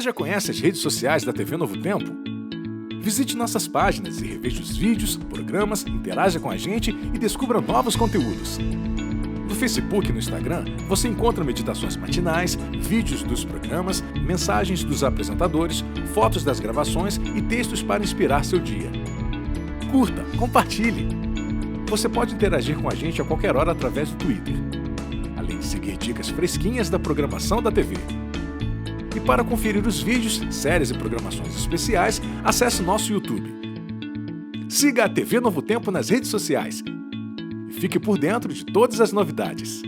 já conhece as redes sociais da TV Novo Tempo? Visite nossas páginas e reveja os vídeos, programas, interaja com a gente e descubra novos conteúdos. No Facebook e no Instagram, você encontra meditações matinais, vídeos dos programas, mensagens dos apresentadores, fotos das gravações e textos para inspirar seu dia. Curta, compartilhe! Você pode interagir com a gente a qualquer hora através do Twitter, além de seguir dicas fresquinhas da programação da TV. E para conferir os vídeos, séries e programações especiais, acesse nosso YouTube. Siga a TV Novo Tempo nas redes sociais e fique por dentro de todas as novidades.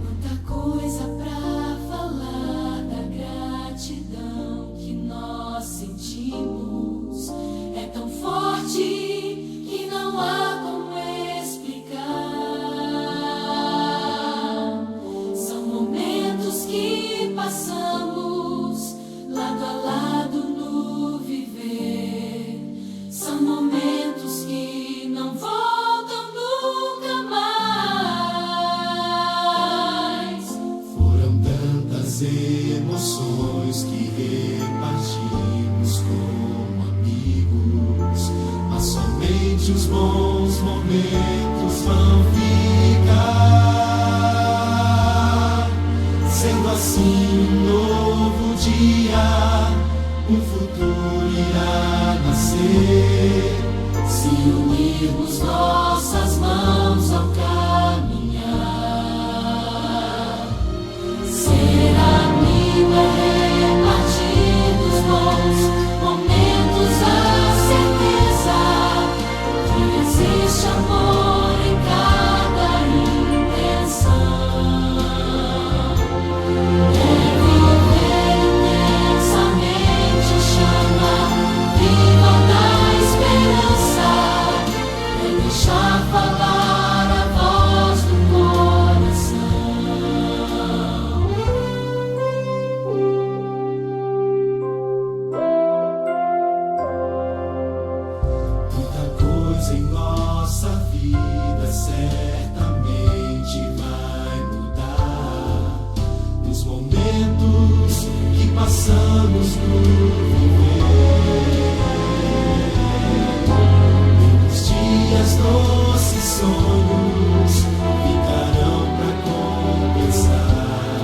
Quanta coisa pra falar da gratidão que nós sentimos. É tão forte que não há como explicar. São momentos que passamos lado a lado no viver. São momentos que não voltam nunca mais. Foram tantas emoções que repartimos como amigos, mas somente os bons momentos vão ficar. Sendo assim, um novo dia, um futuro irá nascer. Se unirmos nossas mãos ao caminhar, ser amigo é repartir dos bons momentos, a certeza que existe amor em cada intenção. É viver intensamente a chama viva da esperança. É deixar falar a voz do Muita coisa em nossa vida certamente vai mudar. Dos momentos que passamos no viver, muitos dias, doces sonhos ficarão pra compensar.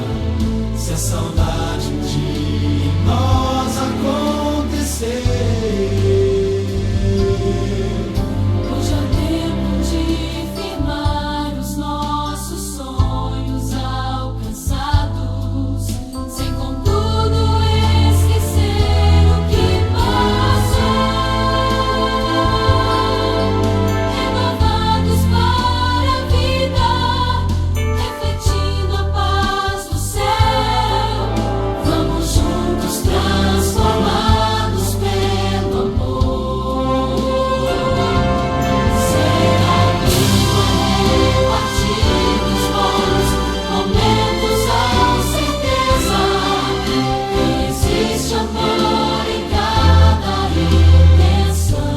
Se a saudade um dia em nós acontecer. Hoje é tempo de firmar os nossos sonhos alcançados, sem contudo esquecer o que passou. Renovados para a vida, refletindo a paz do céu, vamos juntos transformados pelo amor. Ser amigo é repartir dos bons momentos, a certeza que existe amor em cada intenção.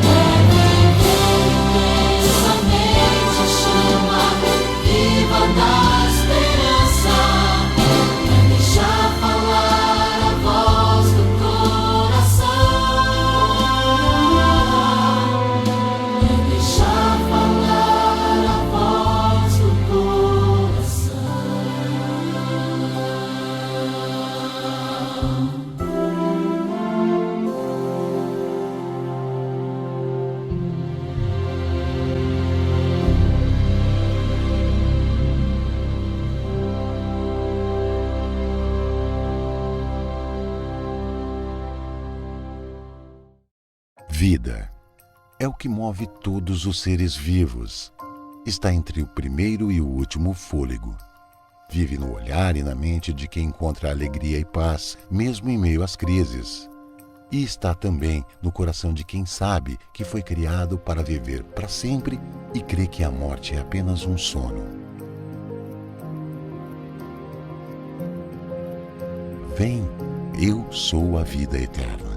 É viver intensamente a chama viva da esperança. É deixar falar a voz do coração. É deixar falar a voz do coração. Vida, É o que move todos os seres vivos. Está entre o primeiro e o último fôlego. Vive no olhar e na mente de quem encontra alegria e paz, mesmo em meio às crises. E está também no coração de quem sabe que foi criado para viver para sempre e crê que a morte é apenas um sono. Vem, eu sou a vida eterna.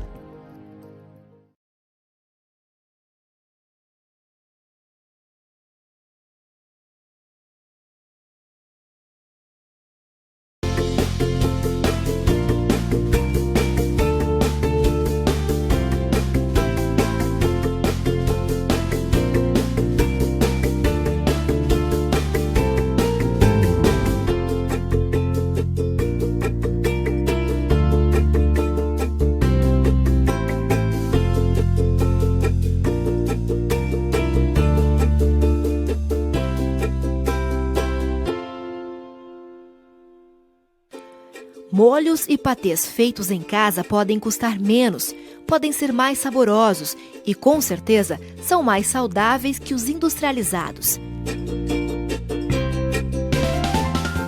Molhos e patês feitos em casa podem custar menos, podem ser mais saborosos e, com certeza, são mais saudáveis que os industrializados.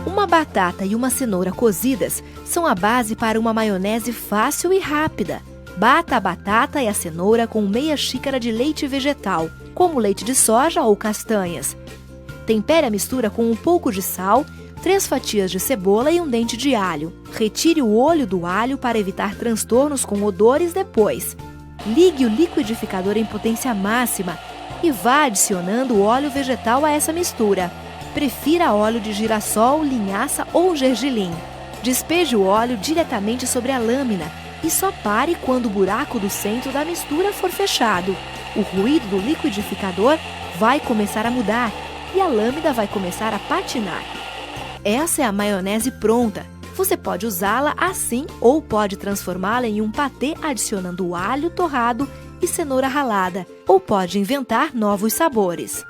Uma batata e uma cenoura cozidas são a base para uma maionese fácil e rápida. Bata a batata e a cenoura com meia xícara de leite vegetal, como leite de soja ou castanhas. Tempere a mistura com um pouco de sal, 3 fatias de cebola e um dente de alho. Retire o olho do alho para evitar transtornos com odores depois. Ligue o liquidificador em potência máxima e vá adicionando o óleo vegetal a essa mistura. Prefira óleo de girassol, linhaça ou gergelim. Despeje o óleo diretamente sobre a lâmina e só pare quando o buraco do centro da mistura for fechado. O ruído do liquidificador vai começar a mudar e a lâmina vai começar a patinar. Essa é a maionese pronta. Você pode usá-la assim ou pode transformá-la em um patê adicionando alho torrado e cenoura ralada, ou pode inventar novos sabores.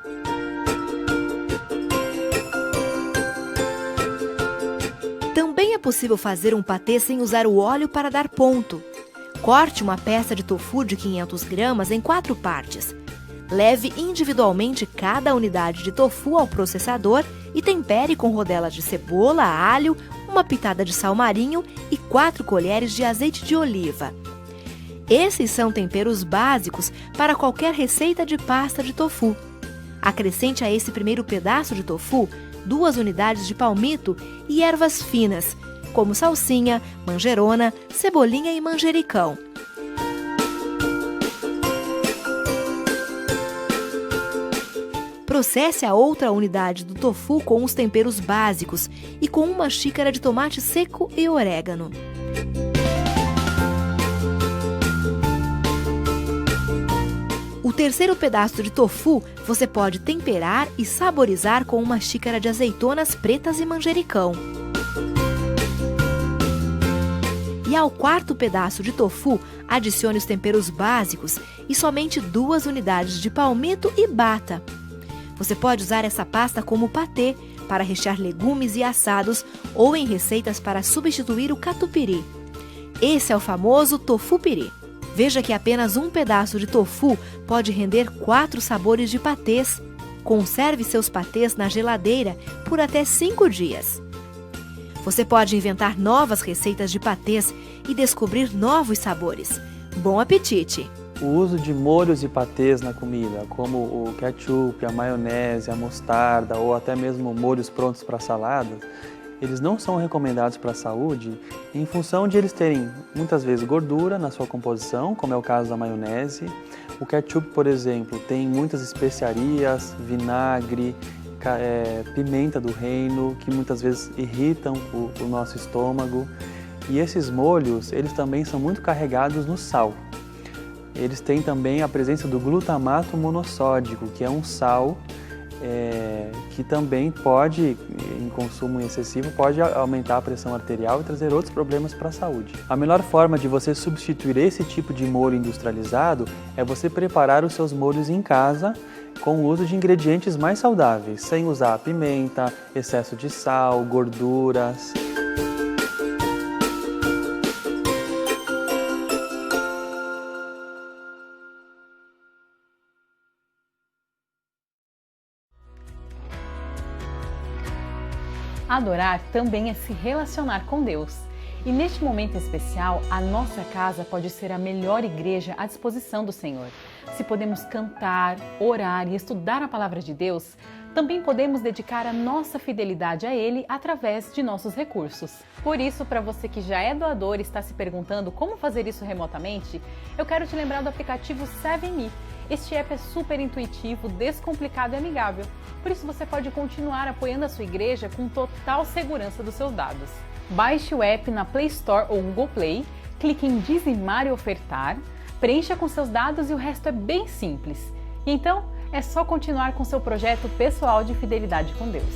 Também é possível fazer um patê sem usar o óleo para dar ponto. Corte uma peça de tofu de 500 gramas em 4 partes. Leve individualmente cada unidade de tofu ao processador e tempere com rodelas de cebola, alho, uma pitada de sal marinho e 4 colheres de azeite de oliva. Esses são temperos básicos para qualquer receita de pasta de tofu. Acrescente a esse primeiro pedaço de tofu 2 unidades de palmito e ervas finas, como salsinha, manjerona, cebolinha e manjericão. Processe a outra unidade do tofu com os temperos básicos e com 1 xícara de tomate seco e orégano. O terceiro pedaço de tofu você pode temperar e saborizar com 1 xícara de azeitonas pretas e manjericão. E ao quarto pedaço de tofu, adicione os temperos básicos e somente 2 unidades de palmito e bata. Você pode usar essa pasta como patê para rechear legumes e assados ou em receitas para substituir o catupiry. Esse é o famoso tofu piri. Veja que apenas um pedaço de tofu pode render 4 sabores de patês. Conserve seus patês na geladeira por até 5 dias. Você pode inventar novas receitas de patês e descobrir novos sabores. Bom apetite! O uso de molhos e patês na comida, como o ketchup, a maionese, a mostarda ou até mesmo molhos prontos para salada, eles não são recomendados para a saúde em função de eles terem muitas vezes gordura na sua composição, como é o caso da maionese. O ketchup, por exemplo, tem muitas especiarias, vinagre, pimenta do reino, que muitas vezes irritam o nosso estômago. E esses molhos, eles também são muito carregados no sal. Eles têm também a presença do glutamato monossódico, que é um sal que também pode, em consumo excessivo, pode aumentar a pressão arterial e trazer outros problemas para a saúde. A melhor forma de você substituir esse tipo de molho industrializado é você preparar os seus molhos em casa com o uso de ingredientes mais saudáveis, sem usar pimenta, excesso de sal, gorduras. Adorar também é se relacionar com Deus. E neste momento especial, a nossa casa pode ser a melhor igreja à disposição do Senhor. Se podemos cantar, orar e estudar a palavra de Deus, também podemos dedicar a nossa fidelidade a Ele através de nossos recursos. Por isso, para você que já é doador e está se perguntando como fazer isso remotamente, eu quero te lembrar do aplicativo 7Me. Este app é super intuitivo, descomplicado e amigável. Por isso você pode continuar apoiando a sua igreja com total segurança dos seus dados. Baixe o app na Play Store ou Google Play, clique em dizimar e ofertar, preencha com seus dados e o resto é bem simples. E então, é só continuar com seu projeto pessoal de fidelidade com Deus.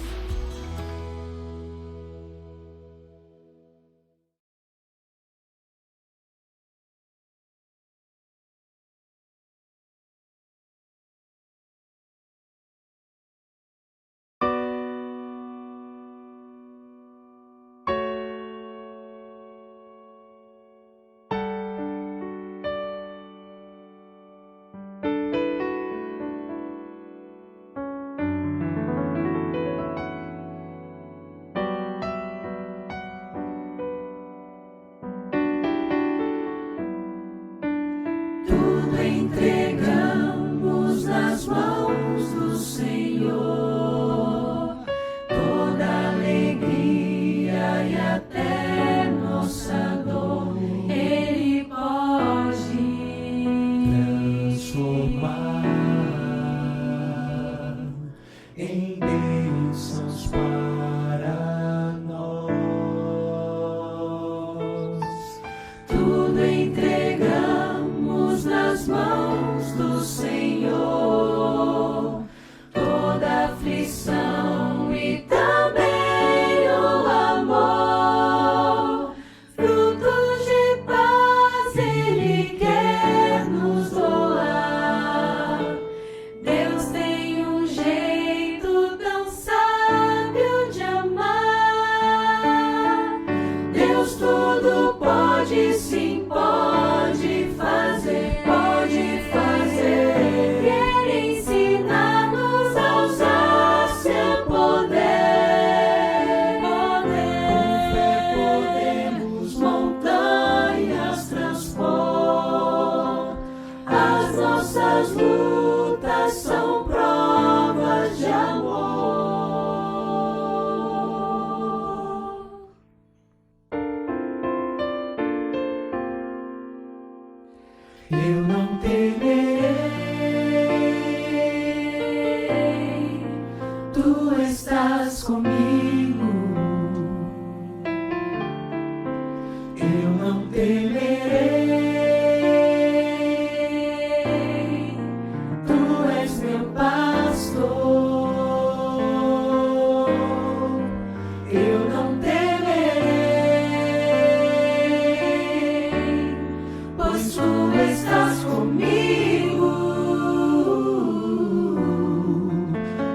Tudo entregamos nas mãos do Senhor, toda alegria e até nossa dor, Ele pode transformar em bênçãos para nós. Tudo entregamos nas mãos do Senhor, toda aflição e também o amor, frutos de paz Ele quer nos doar. Deus tem um jeito tão sábio de amar. Deus tudo pode, sim, pode fazer, pode fazer. Quer ensinar-nos a usar seu poder. Com fé podemos montanhas transpor. As nossas lutas são provas de amor. Eu não temerei, Tu estás comigo. eu não temerei, Tu és meu pastor. eu não Temerei, pois Tu estás comigo.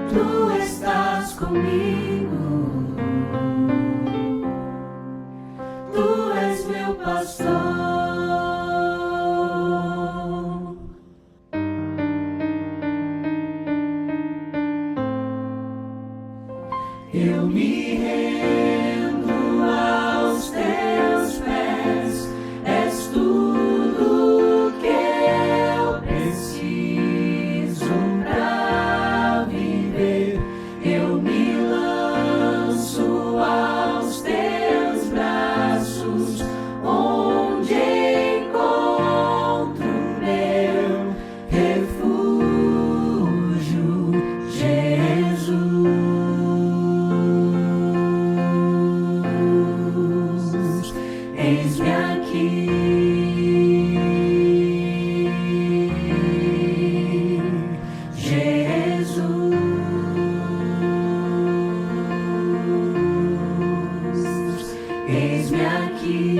Tu estás comigo. Tu és meu pastor. Eu me rendo aos teus pés, és tudo que eu preciso pra viver. Eu me lanço aos teus braços, onde encontro meu refúgio, Jesus. Eis-me aqui, Jesus. Eis-me aqui.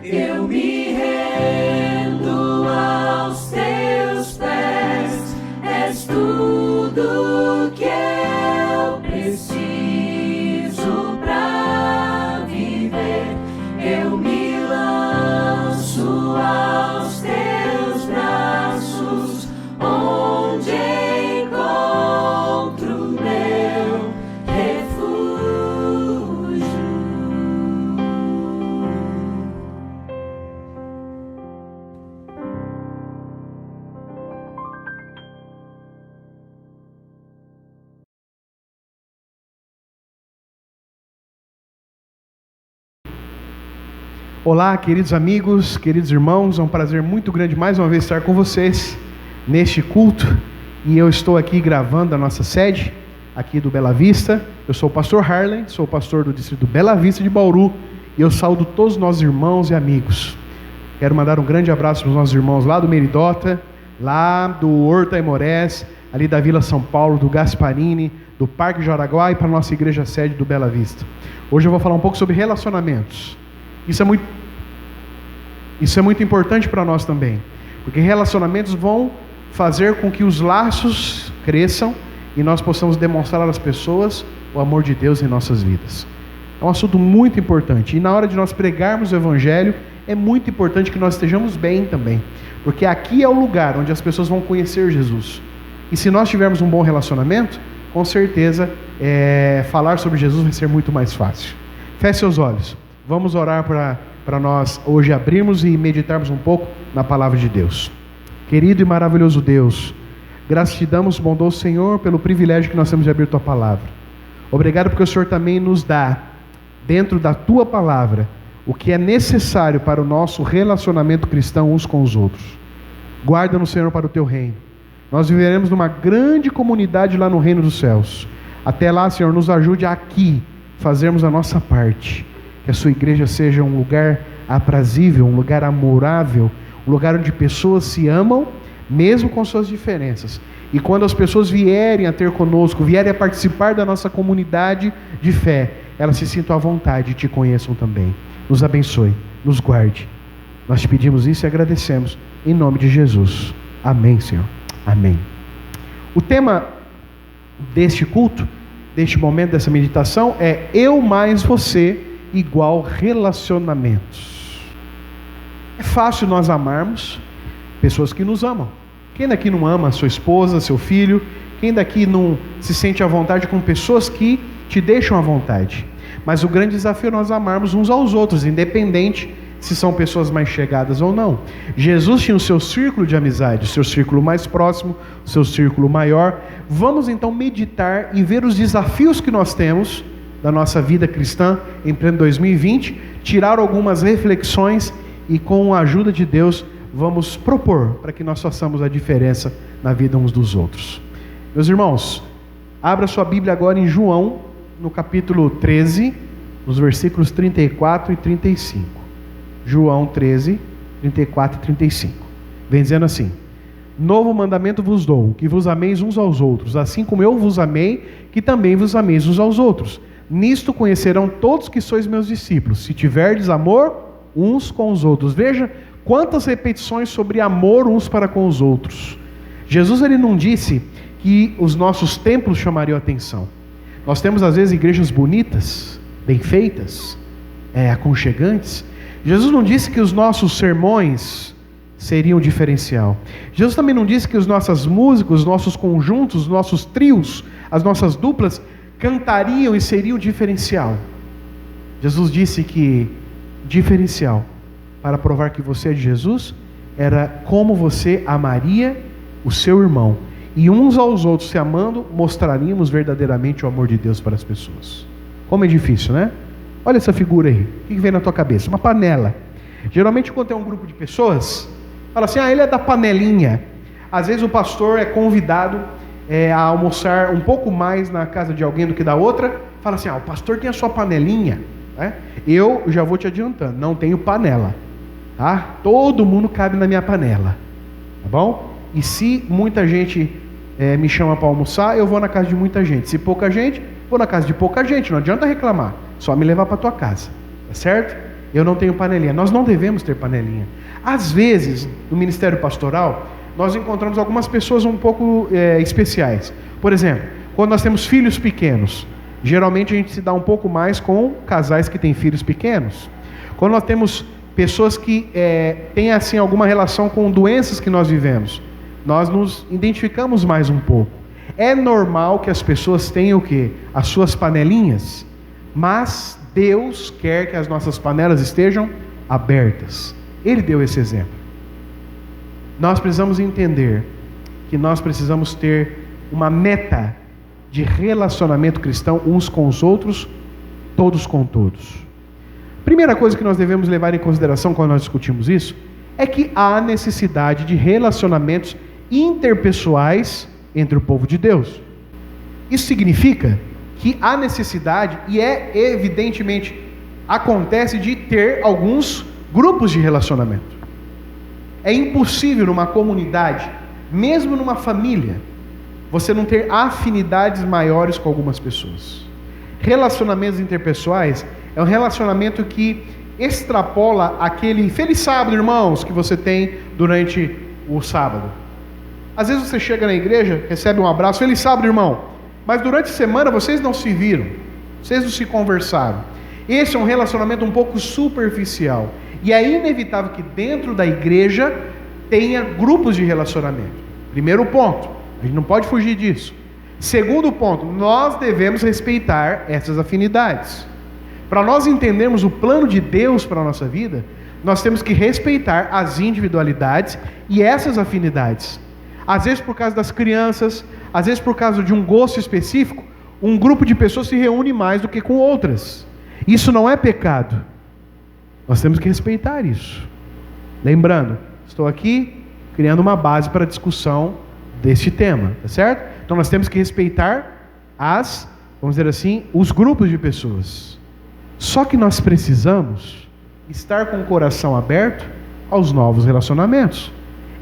Eu me rendo aos teus pés, és tudo que eu preciso pra viver. Eu me lanço aos teus Olá, queridos amigos, queridos irmãos, é um prazer muito grande mais uma vez estar com vocês neste culto. E eu estou aqui gravando a nossa sede, aqui do Bela Vista. Eu sou o pastor Harley, sou o pastor do distrito Bela Vista de Bauru, e eu saúdo todos os nossos irmãos e amigos. Quero mandar um grande abraço para os nossos irmãos lá do Meridota, lá do Horto Aimorés, ali da Vila São Paulo, do Gasparini, do Parque Jaraguá e para a nossa igreja sede do Bela Vista. Hoje eu vou falar um pouco sobre relacionamentos. Isso é muito importante para nós também, porque relacionamentos vão fazer com que os laços cresçam e nós possamos demonstrar às pessoas o amor de Deus em nossas vidas. É um assunto muito importante, e na hora de nós pregarmos o Evangelho, é muito importante que nós estejamos bem também, porque aqui é o lugar onde as pessoas vão conhecer Jesus. E se nós tivermos um bom relacionamento, com certeza falar sobre Jesus vai ser muito mais fácil. Feche seus olhos. Vamos orar para nós hoje abrirmos e meditarmos um pouco na palavra de Deus. Querido e maravilhoso Deus, graças te damos, bondoso Senhor, pelo privilégio que nós temos de abrir tua palavra. Obrigado porque o Senhor também nos dá, dentro da tua palavra, o que é necessário para o nosso relacionamento cristão uns com os outros. Guarda-nos, Senhor, para o teu reino. Nós viveremos numa grande comunidade lá no reino dos céus. Até lá, Senhor, nos ajude aqui fazermos a nossa parte. Que a sua igreja seja um lugar aprazível, um lugar amorável, um lugar onde pessoas se amam, mesmo com suas diferenças. E quando as pessoas vierem a ter conosco, vierem a participar da nossa comunidade de fé, elas se sintam à vontade e te conheçam também. Nos abençoe, nos guarde. Nós te pedimos isso e agradecemos, em nome de Jesus. Amém, Senhor. Amém. O tema deste culto, deste momento, dessa meditação, é eu mais você igual relacionamentos. É fácil nós amarmos pessoas que nos amam. Quem daqui não ama a sua esposa, seu filho? Quem daqui não se sente à vontade com pessoas que te deixam à vontade? Mas o grande desafio é nós amarmos uns aos outros, independente se são pessoas mais chegadas ou não. Jesus tinha o seu círculo de amizade, o seu círculo mais próximo, o seu círculo maior. Vamos então meditar e ver os desafios que nós temos da nossa vida cristã em pleno 2020, tirar algumas reflexões e com a ajuda de Deus vamos propor para que nós façamos a diferença na vida uns dos outros. Meus irmãos, abra sua Bíblia agora em João, no capítulo 13, nos versículos 34 e 35. João 13, 34 e 35. Vem dizendo assim: novo mandamento vos dou, que vos ameis uns aos outros, assim como eu vos amei, que também vos ameis uns aos outros. Nisto conhecerão todos que sois meus discípulos, se tiverdes amor uns com os outros. Veja quantas repetições sobre amor uns para com os outros. Jesus ele não disse que os nossos templos chamariam atenção. Nós temos às vezes igrejas bonitas, bem feitas, aconchegantes. Jesus não disse que os nossos sermões seriam diferencial. Jesus também não disse que as nossas músicas, os nossos conjuntos, os nossos trios, as nossas duplas cantariam e seriam diferencial. Jesus disse que diferencial para provar que você é de Jesus era como você amaria o seu irmão, e uns aos outros se amando mostraríamos verdadeiramente o amor de Deus para as pessoas. Como é difícil, né? Olha essa figura aí, o que vem na tua cabeça? Uma panela. Geralmente quando tem um grupo de pessoas, fala assim, ele é da panelinha. Às vezes o pastor é convidado a almoçar um pouco mais na casa de alguém do que da outra, fala assim, o pastor tem a sua panelinha, né? Eu já vou te adiantando, não tenho panela, tá? Todo mundo cabe na minha panela, tá bom? E se muita gente me chama para almoçar, eu vou na casa de muita gente. Se pouca gente, vou na casa de pouca gente, não adianta reclamar, só me levar para tua casa, tá certo? Eu não tenho panelinha, nós não devemos ter panelinha. Às vezes, no ministério pastoral, nós encontramos algumas pessoas um pouco especiais. Por exemplo, quando nós temos filhos pequenos, geralmente a gente se dá um pouco mais com casais que têm filhos pequenos. Quando nós temos pessoas que têm assim alguma relação com doenças que nós vivemos, nós nos identificamos mais um pouco. É normal que as pessoas tenham o quê? As suas panelinhas, mas Deus quer que as nossas panelas estejam abertas. Ele deu esse exemplo. Nós precisamos entender que nós precisamos ter uma meta de relacionamento cristão uns com os outros, todos com todos. Primeira coisa que nós devemos levar em consideração quando nós discutimos isso é que há necessidade de relacionamentos interpessoais entre o povo de Deus. Isso significa que há necessidade, e evidentemente acontece, de ter alguns grupos de relacionamento. É impossível numa comunidade, mesmo numa família, você não ter afinidades maiores com algumas pessoas. Relacionamentos interpessoais é um relacionamento que extrapola aquele feliz sábado, irmãos, que você tem durante o sábado. Às vezes você chega na igreja, recebe um abraço, feliz sábado, irmão, mas durante a semana vocês não se viram, vocês não se conversaram. Esse é um relacionamento um pouco superficial. E é inevitável que dentro da igreja tenha grupos de relacionamento. Primeiro ponto, a gente não pode fugir disso. Segundo ponto, nós devemos respeitar essas afinidades. Para nós entendermos o plano de Deus para a nossa vida, nós temos que respeitar as individualidades e essas afinidades. Às vezes por causa das crianças, às vezes por causa de um gosto específico, um grupo de pessoas se reúne mais do que com outras. Isso não é pecado. Nós temos que respeitar isso. Lembrando, estou aqui criando uma base para a discussão deste tema, tá certo? Então nós temos que respeitar vamos dizer assim, os grupos de pessoas. Só que nós precisamos estar com o coração aberto aos novos relacionamentos.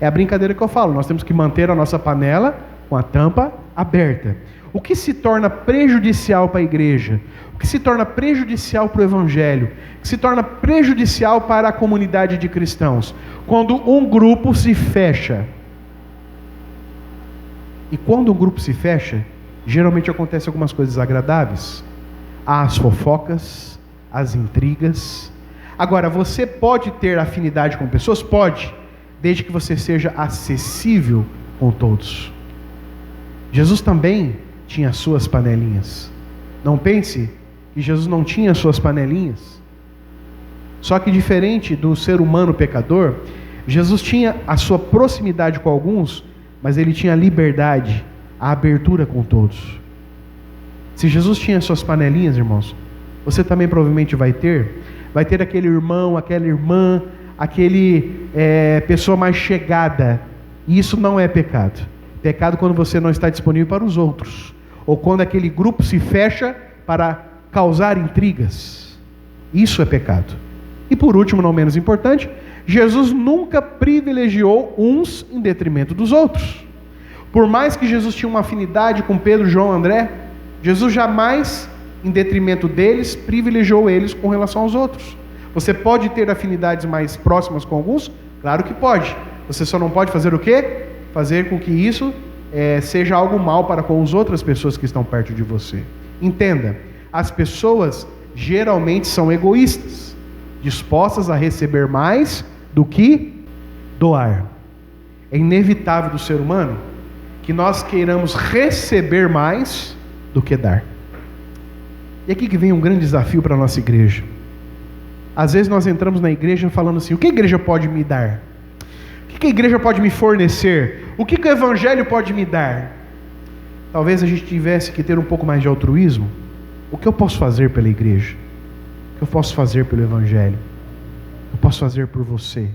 É a brincadeira que eu falo, nós temos que manter a nossa panela com a tampa aberta. O que se torna prejudicial para a igreja? O que se torna prejudicial para o evangelho? O que se torna prejudicial para a comunidade de cristãos? Quando um grupo se fecha. E quando um grupo se fecha, geralmente acontecem algumas coisas agradáveis. Há as fofocas, as intrigas. Agora, você pode ter afinidade com pessoas? Pode, desde que você seja acessível com todos. Jesus também tinha suas panelinhas. Não pense que Jesus não tinha suas panelinhas. Só que diferente do ser humano pecador, Jesus tinha a sua proximidade com alguns, mas ele tinha a liberdade, a abertura com todos. Se Jesus tinha suas panelinhas, irmãos, você também provavelmente vai ter aquele irmão, aquela irmã, pessoa mais chegada. E isso não é pecado. Pecado quando você não está disponível para os outros, ou quando aquele grupo se fecha para causar intrigas. Isso é pecado. E por último, não menos importante, Jesus nunca privilegiou uns em detrimento dos outros. Por mais que Jesus tinha uma afinidade com Pedro, João, André, Jesus jamais, em detrimento deles, privilegiou eles com relação aos outros. Você pode ter afinidades mais próximas com alguns? Claro que pode. Você só não pode fazer o quê? Fazer com que isso seja algo mal para com as outras pessoas que estão perto de você. Entenda, as pessoas geralmente são egoístas, dispostas a receber mais do que doar. É inevitável do ser humano que nós queiramos receber mais do que dar. E aqui que vem um grande desafio para a nossa igreja. Às vezes nós entramos na igreja falando assim: o que a igreja pode me dar? O que a igreja pode me fornecer? O que o evangelho pode me dar? Talvez a gente tivesse que ter um pouco mais de altruísmo. O que eu posso fazer pela igreja? O que eu posso fazer pelo evangelho? O que eu posso fazer por você?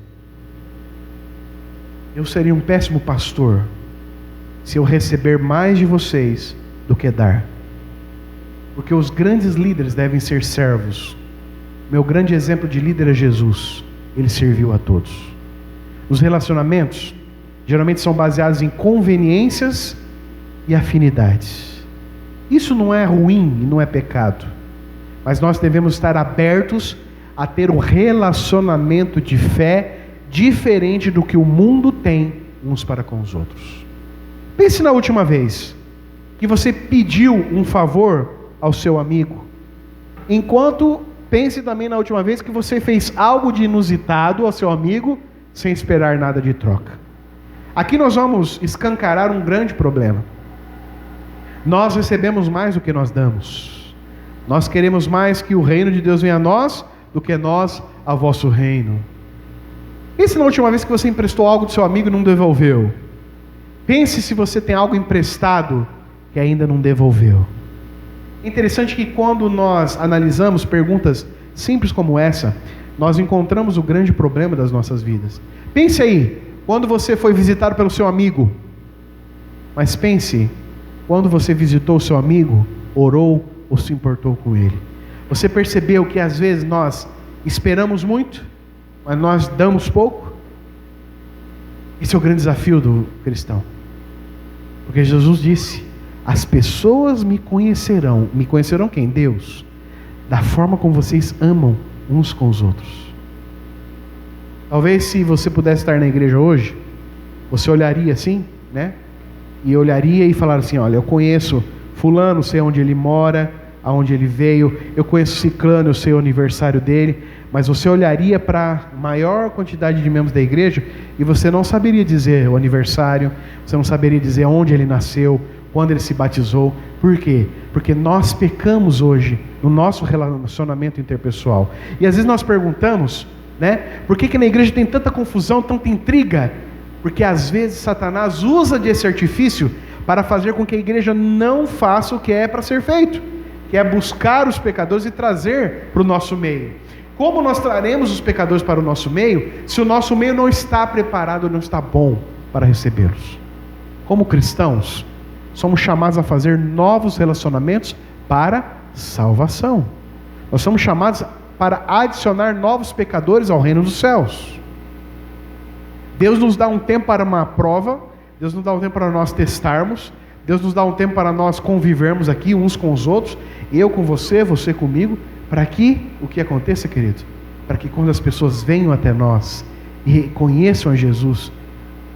Eu seria um péssimo pastor se eu receber mais de vocês do que dar. Porque os grandes líderes devem ser servos. Meu grande exemplo de líder é Jesus. Ele serviu a todos. Os relacionamentos geralmente são baseados em conveniências e afinidades. Isso não é ruim e não é pecado. Mas nós devemos estar abertos a ter um relacionamento de fé diferente do que o mundo tem uns para com os outros. Pense na última vez que você pediu um favor ao seu amigo. Pense também na última vez que você fez algo de inusitado ao seu amigo sem esperar nada de troca. Aqui nós vamos escancarar um grande problema. Nós recebemos mais do que nós damos. Nós queremos mais que o reino de Deus venha a nós do que nós ao vosso reino. Pense na última vez que você emprestou algo do seu amigo e não devolveu. Pense se você tem algo emprestado que ainda não devolveu. É interessante que quando nós analisamos perguntas simples como essa, nós encontramos o grande problema das nossas vidas. Pense aí, quando você foi visitado pelo seu amigo, mas pense, quando você visitou o seu amigo, orou ou se importou com ele. Você percebeu que às vezes nós esperamos muito, mas nós damos pouco? Esse é o grande desafio do cristão. Porque Jesus disse: as pessoas me conhecerão quem? Deus, da forma como vocês amam uns com os outros. Talvez se você pudesse estar na igreja hoje, você olharia assim, né? E olharia e falar assim: olha, eu conheço fulano, sei onde ele mora, aonde ele veio, eu conheço ciclano, eu sei o aniversário dele. Mas você olharia para a maior quantidade de membros da igreja e você não saberia dizer o aniversário, você não saberia dizer onde ele nasceu, quando ele se batizou. Por quê? Porque nós pecamos hoje no nosso relacionamento interpessoal. E às vezes nós perguntamos, né, por que na igreja tem tanta confusão, tanta intriga? Porque às vezes Satanás usa desse artifício para fazer com que a igreja não faça o que é para ser feito, que é buscar os pecadores e trazer para o nosso meio. Como nós traremos os pecadores para o nosso meio, se o nosso meio não está preparado, não está bom para recebê-los? Como cristãos, somos chamados a fazer novos relacionamentos para salvação. Nós somos chamados para adicionar novos pecadores ao reino dos céus. Deus nos dá um tempo para uma prova, Deus nos dá um tempo para nós testarmos, Deus nos dá um tempo para nós convivermos aqui uns com os outros, eu com você, você comigo, para que o que aconteça, querido? Para que quando as pessoas venham até nós e conheçam a Jesus,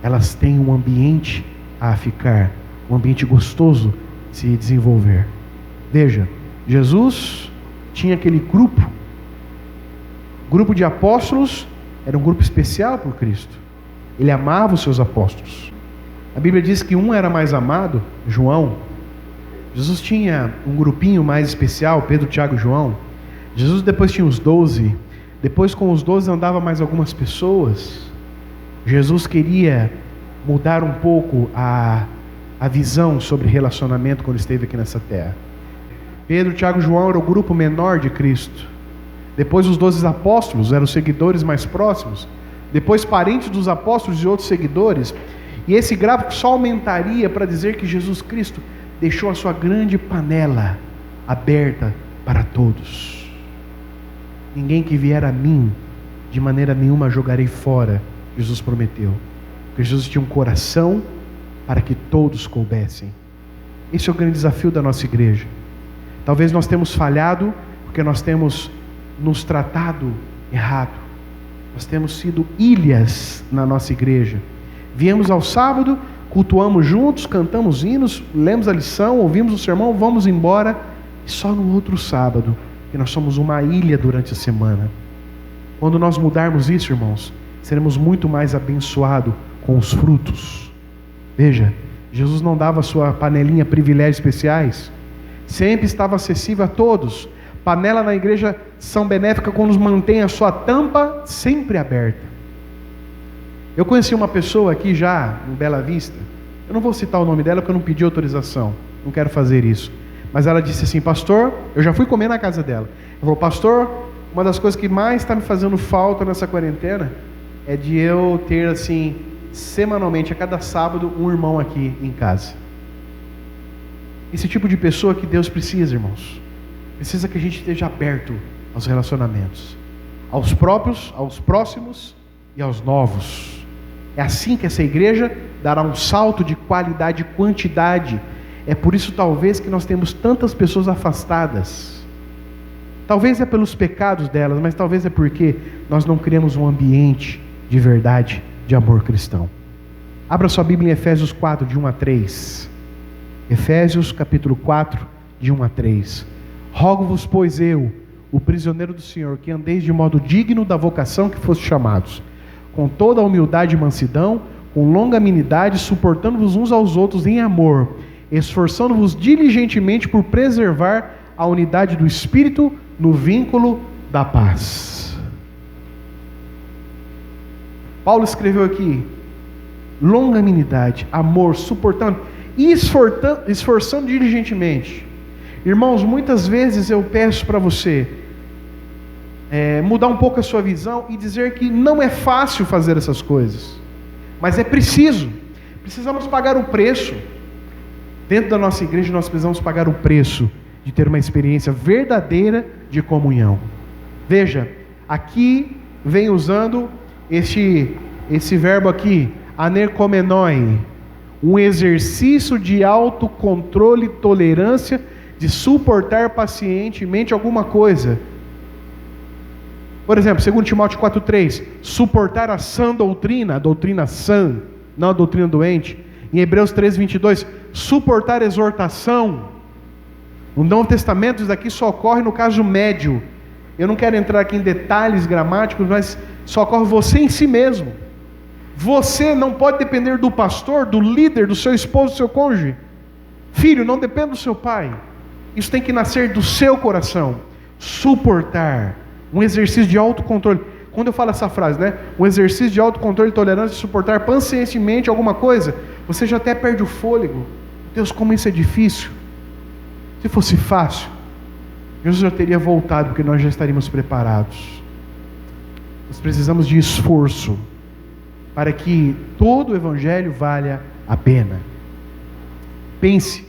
elas tenham um ambiente a ficar, um ambiente gostoso de se desenvolver. Veja, Jesus tinha aquele grupo de apóstolos, era um grupo especial por Cristo. Ele amava os seus apóstolos. A Bíblia diz que um era mais amado, João. Jesus tinha um grupinho mais especial, Pedro, Tiago e João. Jesus depois tinha os 12. Depois com os 12 andava mais algumas pessoas. Jesus queria mudar um pouco a visão sobre relacionamento quando esteve aqui nessa terra. Pedro, Tiago e João era o grupo menor de Cristo. Depois os 12 apóstolos eram os seguidores mais próximos. Depois parentes dos apóstolos e outros seguidores. E esse gráfico só aumentaria para dizer que Jesus Cristo deixou a sua grande panela aberta para todos. Ninguém que vier a mim, de maneira nenhuma jogarei fora, Jesus prometeu. Porque Jesus tinha um coração para que todos coubessem. Esse é o grande desafio da nossa igreja. Talvez nós temos falhado porque nós temos nos tratado errado. Nós temos sido ilhas na nossa igreja. Viemos ao sábado, cultuamos juntos, cantamos hinos, lemos a lição, ouvimos o sermão, vamos embora, e só no outro sábado, que nós somos uma ilha durante a semana. Quando nós mudarmos isso, irmãos, seremos muito mais abençoados com os frutos. Veja, Jesus não dava a sua panelinha privilégios especiais, sempre estava acessível a todos. Panela na igreja São Benéfica quando nos mantém a sua tampa sempre aberta. Eu conheci uma pessoa aqui já em Bela Vista, eu não vou citar o nome dela porque eu não pedi autorização, não quero fazer isso, mas ela disse assim: pastor, eu já fui comer na casa dela, ela falou: pastor, uma das coisas que mais está me fazendo falta nessa quarentena é de eu ter assim, semanalmente, a cada sábado, um irmão aqui em casa. Esse tipo de pessoa que Deus precisa, irmãos. Precisa que a gente esteja aberto aos relacionamentos, aos próprios, aos próximos e aos novos. É assim que essa igreja dará um salto de qualidade e quantidade. É por isso talvez que nós temos tantas pessoas afastadas. Talvez é pelos pecados delas, mas talvez é porque nós não criamos um ambiente de verdade, de amor cristão. Abra sua Bíblia em Efésios 4, de 1 a 3. Efésios capítulo 4, de 1 a 3. Rogo-vos, pois eu, o prisioneiro do Senhor, que andeis de modo digno da vocação que foste chamados, com toda a humildade e mansidão, com longanimidade, suportando-vos uns aos outros em amor, esforçando-vos diligentemente por preservar a unidade do Espírito no vínculo da paz. Paulo escreveu aqui: longanimidade, amor, suportando e esforçando diligentemente. Irmãos, muitas vezes eu peço para você, mudar um pouco a sua visão e dizer que não é fácil fazer essas coisas, mas é preciso. Precisamos pagar o preço. Dentro da nossa igreja nós precisamos pagar o preço de ter uma experiência verdadeira de comunhão. Veja, aqui vem usando esse verbo aqui, anerkomenoi, um exercício de autocontrole e tolerância, de suportar pacientemente alguma coisa. Por exemplo, 2 Timóteo 4,3, suportar a sã doutrina, a doutrina sã, não a doutrina doente. Em Hebreus 13,22, suportar exortação. No Novo Testamento, isso daqui só ocorre no caso médio. Eu não quero entrar aqui em detalhes gramáticos, mas só ocorre você em si mesmo. Você não pode depender do pastor, do líder, do seu esposo, do seu cônjuge. Filho, não depende do seu pai. Isso tem que nascer do seu coração. Suportar, um exercício de autocontrole. Quando eu falo essa frase, né? Um exercício de autocontrole e tolerância, de suportar pacientemente alguma coisa, você já até perde o fôlego. Deus, como isso é difícil. Se fosse fácil, Jesus já teria voltado, porque nós já estaríamos preparados. Nós precisamos de esforço para que todo o evangelho valha a pena. Pense,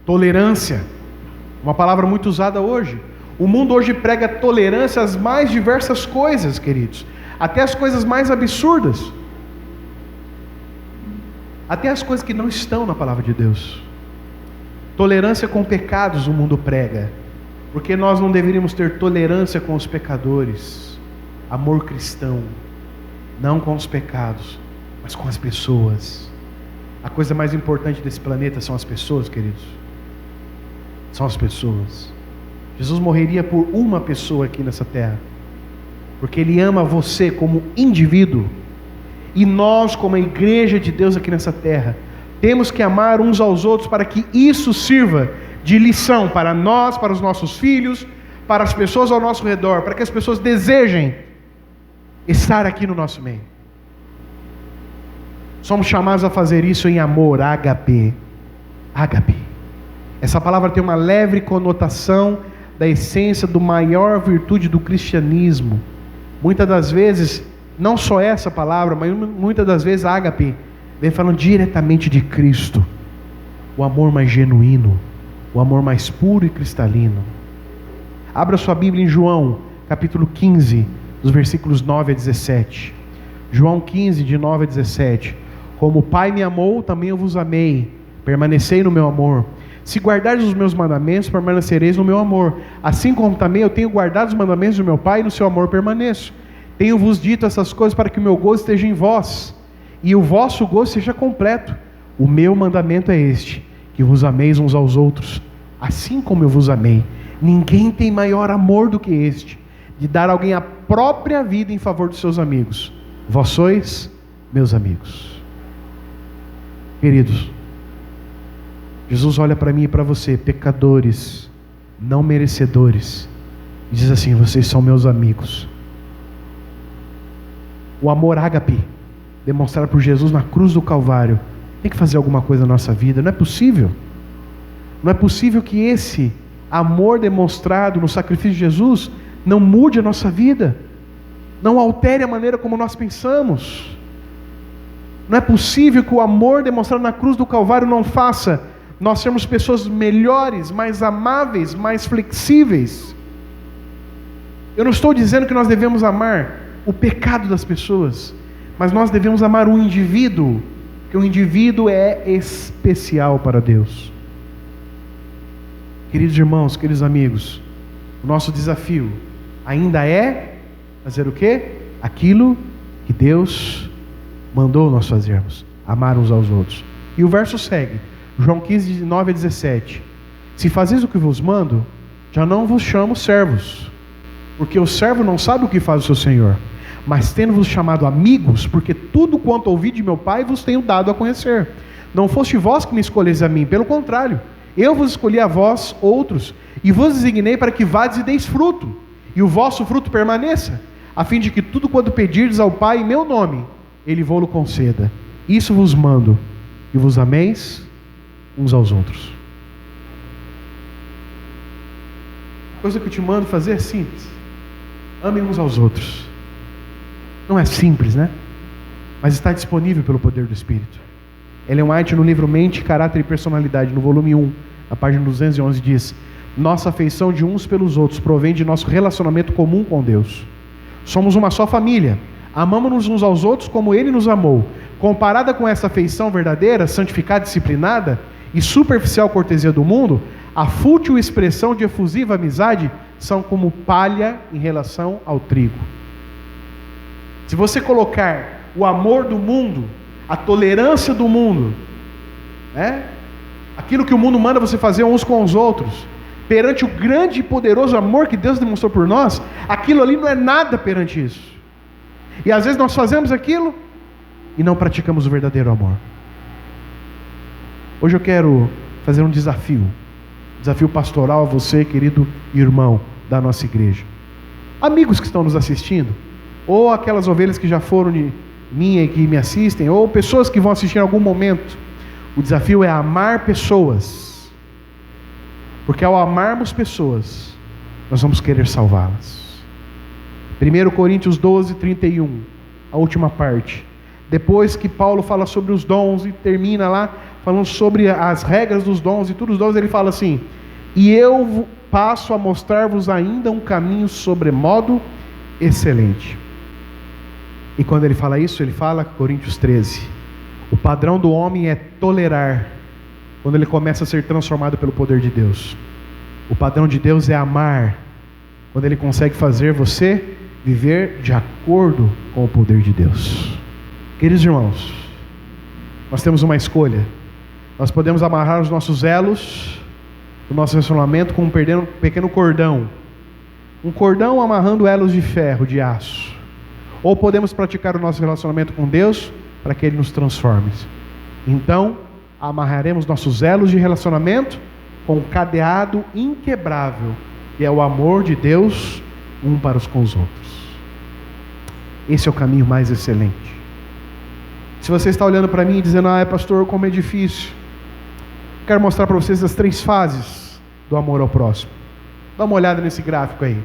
tolerância, uma palavra muito usada hoje. O mundo hoje prega tolerância às mais diversas coisas, queridos, até as coisas mais absurdas, até as coisas que não estão na palavra de Deus. Tolerância com pecados o mundo prega, porque nós não deveríamos ter tolerância com os pecadores. Amor cristão, não com os pecados, mas com as pessoas. A coisa mais importante desse planeta são as pessoas, queridos. São as pessoas. Jesus morreria por uma pessoa aqui nessa terra, porque Ele ama você como indivíduo, e nós, como a igreja de Deus aqui nessa terra, temos que amar uns aos outros para que isso sirva de lição para nós, para os nossos filhos, para as pessoas ao nosso redor, para que as pessoas desejem estar aqui no nosso meio. Somos chamados a fazer isso em amor, ágape. Ágape. Essa palavra tem uma leve conotação da essência do maior virtude do cristianismo. Muitas das vezes, não só essa palavra, mas muitas das vezes ágape vem falando diretamente de Cristo. O amor mais genuíno, o amor mais puro e cristalino. Abra sua Bíblia em João, capítulo 15, dos versículos 9 a 17. João 15, de 9 a 17. Como o Pai me amou, também eu vos amei. Permanecei no meu amor. Se guardardes os meus mandamentos, permanecereis no meu amor. Assim como também eu tenho guardado os mandamentos do meu Pai, e no seu amor permaneço. Tenho-vos dito essas coisas para que o meu gozo esteja em vós, e o vosso gozo seja completo. O meu mandamento é este, que vos ameis uns aos outros, assim como eu vos amei. Ninguém tem maior amor do que este, de dar a alguém a própria vida em favor dos seus amigos. Vós sois meus amigos. Queridos, Jesus olha para mim e para você, pecadores, não merecedores, e diz assim: vocês são meus amigos. O amor ágape, demonstrado por Jesus na cruz do Calvário, tem que fazer alguma coisa na nossa vida. Não é possível. Não é possível que esse amor demonstrado no sacrifício de Jesus não mude a nossa vida, não altere a maneira como nós pensamos. Não é possível que o amor demonstrado na cruz do Calvário não faça nós sermos pessoas melhores, mais amáveis, mais flexíveis. Eu não estou dizendo que nós devemos amar o pecado das pessoas, mas nós devemos amar o indivíduo, porque o indivíduo é especial para Deus. Queridos irmãos, queridos amigos, o nosso desafio ainda é fazer o quê? Aquilo que Deus mandou nós fazermos, amar uns aos outros. E o verso segue, João 15, de 9 a 17. Se fazeis o que vos mando, já não vos chamo servos, porque o servo não sabe o que faz o seu senhor, mas tendo-vos chamado amigos, porque tudo quanto ouvi de meu Pai vos tenho dado a conhecer. Não foste vós que me escolheis a mim, pelo contrário, eu vos escolhi a vós outros, e vos designei para que vades e deis fruto, e o vosso fruto permaneça, a fim de que tudo quanto pedirdes ao Pai em meu nome, Ele vô-lo conceda. Isso vos mando, que vos ameis uns aos outros. A coisa que eu te mando fazer é simples. Amem uns aos outros. Não é simples, né? Mas está disponível pelo poder do Espírito. Ellen White, no livro Mente, Caráter e Personalidade, no volume 1, na página 211, diz: nossa afeição de uns pelos outros provém de nosso relacionamento comum com Deus. Somos uma só família. Amamos-nos uns aos outros como Ele nos amou. Comparada com essa afeição verdadeira, santificada, disciplinada e superficial cortesia do mundo, a fútil expressão de efusiva amizade são como palha em relação ao trigo. Se você colocar o amor do mundo, a tolerância do mundo, aquilo que o mundo manda você fazer uns com os outros, perante o grande e poderoso amor que Deus demonstrou por nós, aquilo ali não é nada perante isso. E às vezes nós fazemos aquilo e não praticamos o verdadeiro amor. Hoje eu quero fazer um desafio pastoral a você, querido irmão da nossa igreja, amigos que estão nos assistindo, ou aquelas ovelhas que já foram de minha e que me assistem, ou pessoas que vão assistir em algum momento. O desafio é amar pessoas, porque ao amarmos pessoas, nós vamos querer salvá-las. 1 Coríntios 12, 31, a última parte. Depois que Paulo fala sobre os dons e termina lá falando sobre as regras dos dons e todos os dons, ele fala assim: e eu passo a mostrar-vos ainda um caminho sobremodo excelente. E quando ele fala isso, ele fala, Coríntios 13, o padrão do homem é tolerar, quando ele começa a ser transformado pelo poder de Deus. O padrão de Deus é amar, quando ele consegue fazer você viver de acordo com o poder de Deus. Queridos irmãos, nós temos uma escolha. Nós podemos amarrar os nossos elos do nosso relacionamento com um pequeno cordão, um cordão amarrando elos de ferro, de aço. Ou podemos praticar o nosso relacionamento com Deus para que Ele nos transforme. Então, amarraremos nossos elos de relacionamento com um cadeado inquebrável, que é o amor de Deus um para os com os outros. Esse é o caminho mais excelente. Se você está olhando para mim e dizendo: pastor, como é difícil, quero mostrar para vocês as 3 fases do amor ao próximo. Dá uma olhada nesse gráfico aí.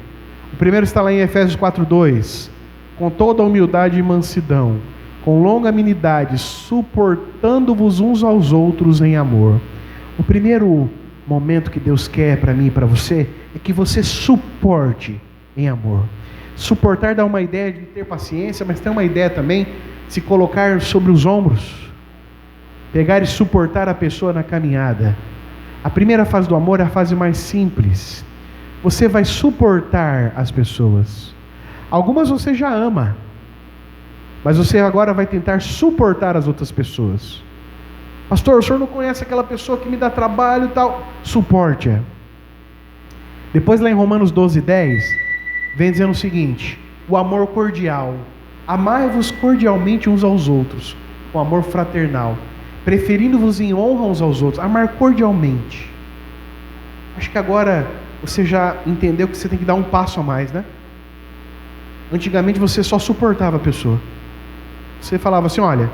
O primeiro está lá em Efésios 4:2. Com toda a humildade e mansidão, com longanimidade, suportando-vos uns aos outros em amor. O primeiro momento que Deus quer para mim e para você é que você suporte em amor. Suportar dá uma ideia de ter paciência, mas tem uma ideia também de se colocar sobre os ombros, pegar e suportar a pessoa na caminhada. A primeira fase do amor é a fase mais simples. Você vai suportar as pessoas. Algumas você já ama, mas você agora vai tentar suportar as outras pessoas. Pastor, o senhor não conhece aquela pessoa que me dá trabalho e tal? Suporte-a. Depois lá em Romanos 12:10, vem dizendo o seguinte: o amor cordial. Amai-vos cordialmente uns aos outros, com amor fraternal, preferindo-vos em honra uns aos outros. Amar cordialmente. Acho que agora você já entendeu que você tem que dar um passo a mais, né? Antigamente você só suportava a pessoa. Você falava assim: olha,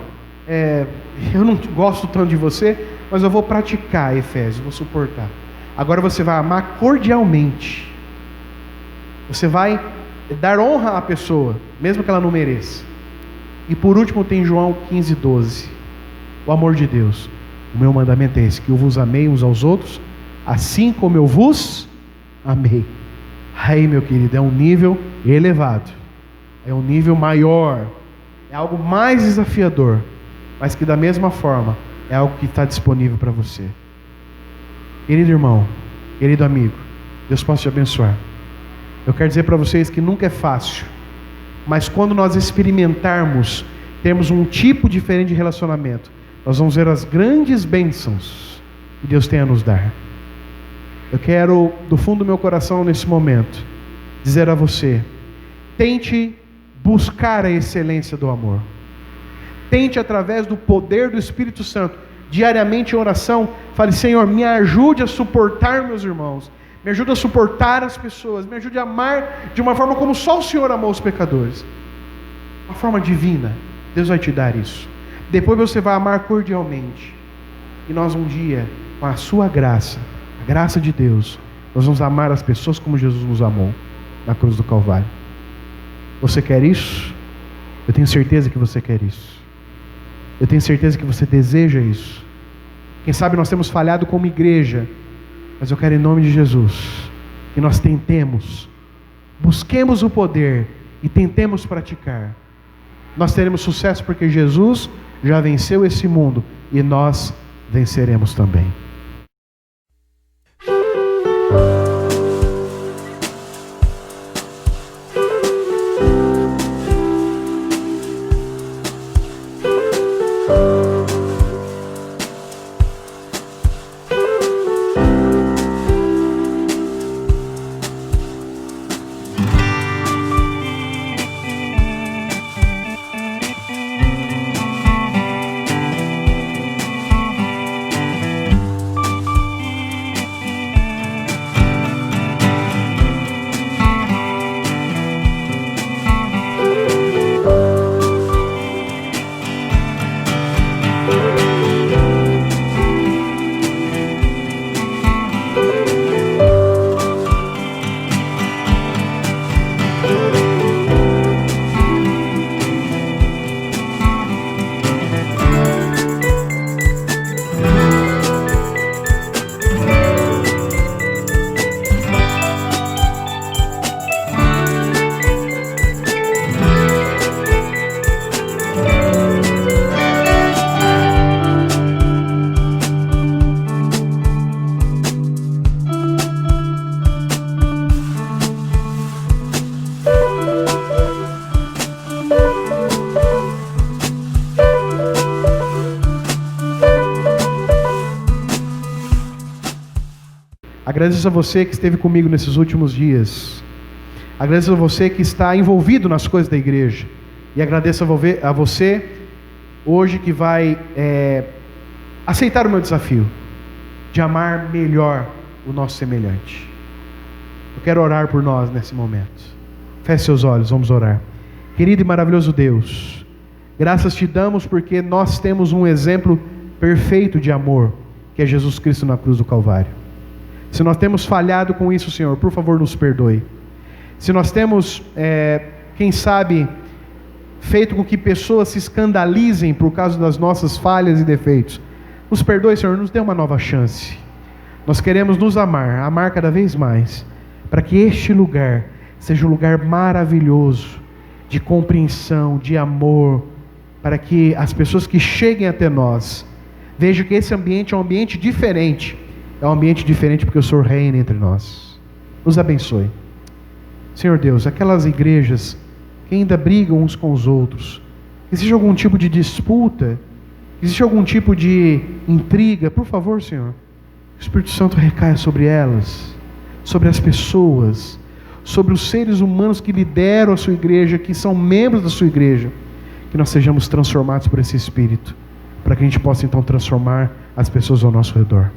eu não gosto tanto de você, mas eu vou praticar Efésios, vou suportar. Agora você vai amar cordialmente. Você vai dar honra à pessoa, mesmo que ela não mereça. E por último tem João 15:12. O amor de Deus. O meu mandamento é esse: que eu vos amei uns aos outros, assim como eu vos amei. Aí, meu querido, é um nível elevado. É um nível maior. É algo mais desafiador. Mas que da mesma forma é algo que está disponível para você. Querido irmão, querido amigo, Deus possa te abençoar. Eu quero dizer para vocês que nunca é fácil, mas quando nós experimentarmos, temos um tipo diferente de relacionamento, nós vamos ver as grandes bênçãos que Deus tem a nos dar. Eu quero, do fundo do meu coração nesse momento, dizer a você: tente buscar a excelência do amor. Tente, através do poder do Espírito Santo, diariamente em oração, fale: Senhor, me ajude a suportar meus irmãos, me ajude a suportar as pessoas, me ajude a amar de uma forma como só o Senhor amou os pecadores. Uma forma divina. Deus vai te dar isso. Depois você vai amar cordialmente. E nós um dia, com a sua graça, a graça de Deus, nós vamos amar as pessoas como Jesus nos amou na cruz do Calvário. Você quer isso? Eu tenho certeza que você quer isso. Eu tenho certeza que você deseja isso. Quem sabe nós temos falhado como igreja, mas eu quero em nome de Jesus que nós tentemos, busquemos o poder e tentemos praticar. Nós teremos sucesso porque Jesus já venceu esse mundo e nós venceremos também. Agradeço a você que esteve comigo nesses últimos dias. Agradeço a você que está envolvido nas coisas da igreja. E agradeço a você hoje que vai aceitar o meu desafio de amar melhor o nosso semelhante. Eu quero orar por nós nesse momento. Feche seus olhos, vamos orar. Querido e maravilhoso Deus, graças te damos porque nós temos um exemplo perfeito de amor, que é Jesus Cristo na cruz do Calvário. Se nós temos falhado com isso, Senhor, por favor, nos perdoe. Se nós temos, quem sabe, feito com que pessoas se escandalizem por causa das nossas falhas e defeitos, nos perdoe, Senhor, nos dê uma nova chance. Nós queremos nos amar cada vez mais, para que este lugar seja um lugar maravilhoso, de compreensão, de amor, para que as pessoas que cheguem até nós, vejam que esse ambiente é um ambiente diferente. É um ambiente diferente porque o Senhor reina entre nós. Nos abençoe. Senhor Deus, aquelas igrejas que ainda brigam uns com os outros, existe algum tipo de disputa, existe algum tipo de intriga, por favor, Senhor, que o Espírito Santo recaia sobre elas, sobre as pessoas, sobre os seres humanos que lideram a sua igreja, que são membros da sua igreja, que nós sejamos transformados por esse Espírito, para que a gente possa então transformar as pessoas ao nosso redor.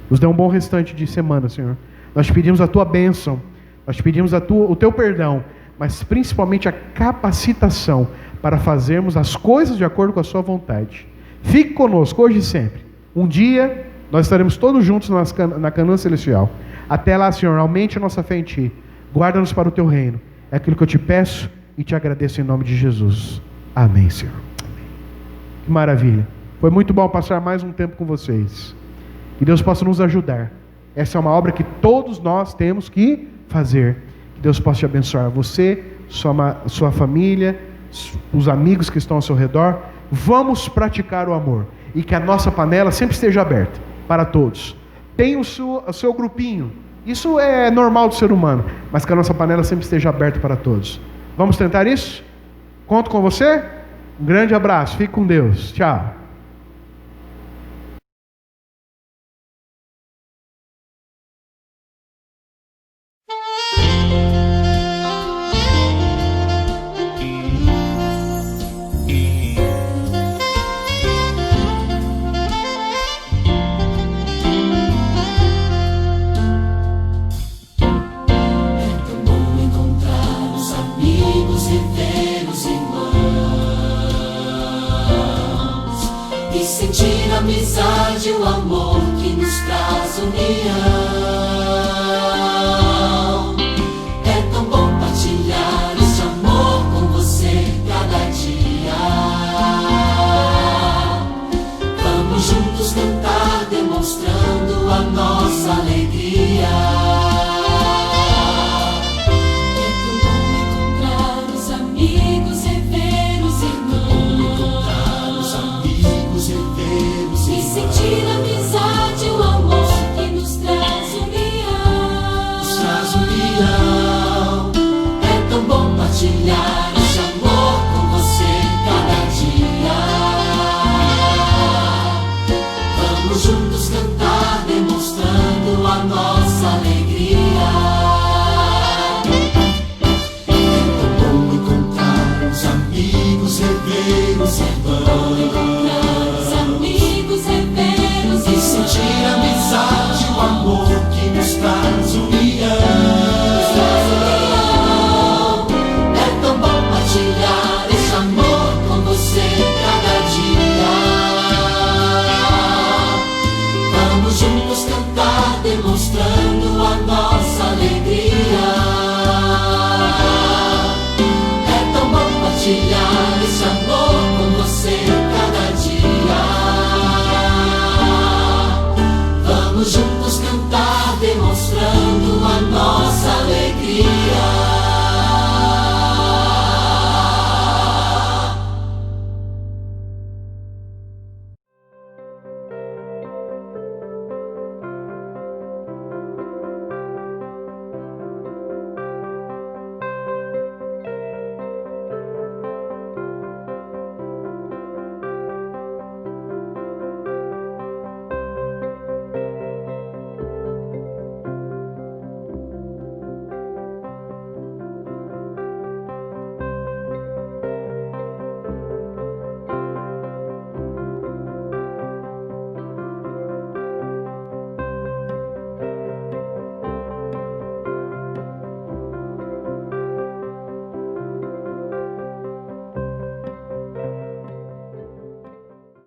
Nos dê um bom restante de semana, Senhor. Nós te pedimos a tua bênção, nós te pedimos o teu perdão, mas principalmente a capacitação para fazermos as coisas de acordo com a sua vontade. Fique conosco hoje e sempre. Um dia nós estaremos todos juntos na Canaã Celestial. Até lá, Senhor, aumente a nossa fé em ti. Guarda-nos para o teu reino. É aquilo que eu te peço e te agradeço em nome de Jesus. Amém, Senhor. Amém. Que maravilha. Foi muito bom passar mais um tempo com vocês. Que Deus possa nos ajudar. Essa é uma obra que todos nós temos que fazer. Que Deus possa te abençoar. Você, sua família, os amigos que estão ao seu redor. Vamos praticar o amor. E que a nossa panela sempre esteja aberta para todos. Tem o seu grupinho. Isso é normal do ser humano. Mas que a nossa panela sempre esteja aberta para todos. Vamos tentar isso? Conto com você? Um grande abraço. Fique com Deus. Tchau. Sentir a amizade, o amor que nos traz união. É tão bom partilhar este amor servir os irmãos.